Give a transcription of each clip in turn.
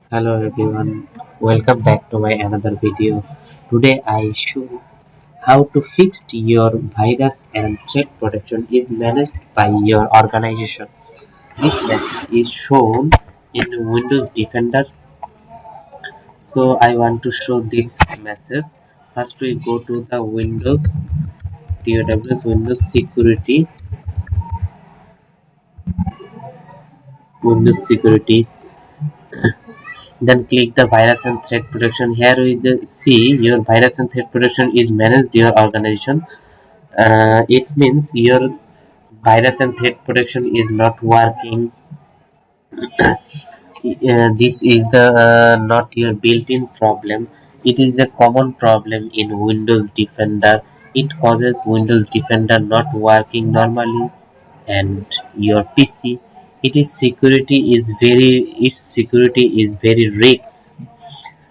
Hello everyone, welcome back to my another video. Today I show how to fix your virus and threat protection is managed by your organization. This message is shown in Windows Defender. So I want to show this message. First we go to the Windows Security, Windows Security. Then click the virus and threat protection. Here we see your virus and threat protection is managed your organization. It means your virus and threat protection is not working. This is the not your built-in problem. It is a common problem in Windows Defender. It causes Windows Defender not working normally and your PC. Its security is very risky.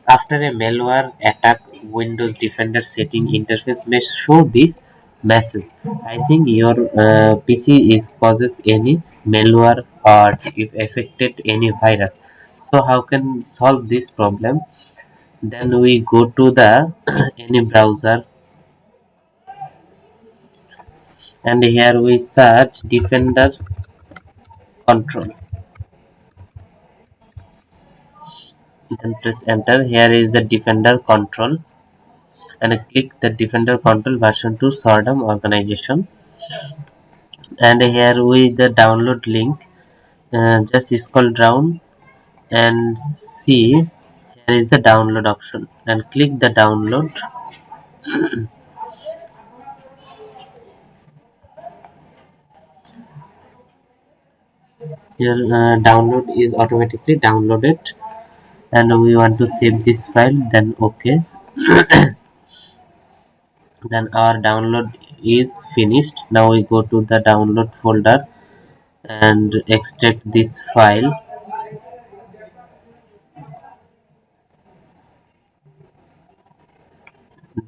After a malware attack, Windows Defender setting interface may show this message. I think your PC is causes any malware or if affected any virus. So how can solve this problem? Then we go to the any browser and here we search Defender Control. Then press enter. Here is the Defender Control and click the Defender Control version 2 Sordom organization. And here with the download link, just scroll down and see here is the download option and click the download. Your download is automatically downloaded and we want to save this file, then okay. Then our download is finished. Now we go to the download folder and extract this file.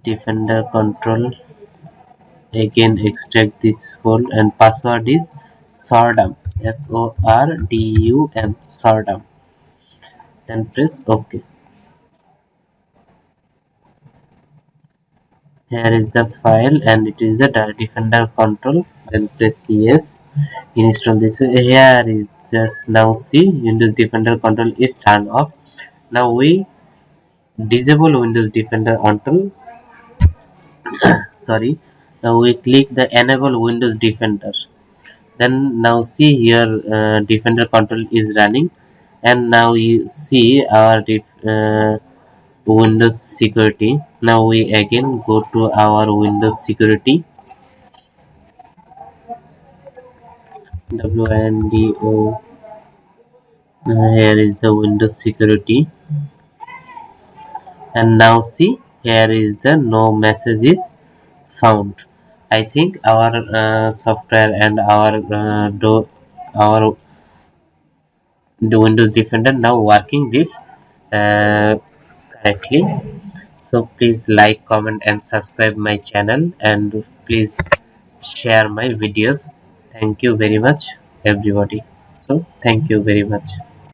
Defender Control, again extract this file and password is sordum, sordum, sordum. Then press ok. Here is the file and it is the Defender Control. Then press yes. Install this. Here is this. Now see Windows Defender Control is turned off. Now we disable Windows Defender Control. Sorry. Now we click the enable Windows Defender. Then now see here Defender Control is running and now you see our Windows Security. Now we again go to our Windows Security, WINDO. Here is the Windows Security and now see here is the no messages found. I think our software and our the Windows Defender now working this correctly. So please like, comment and subscribe my channel and please share my videos. Thank you very much everybody. So thank you very much.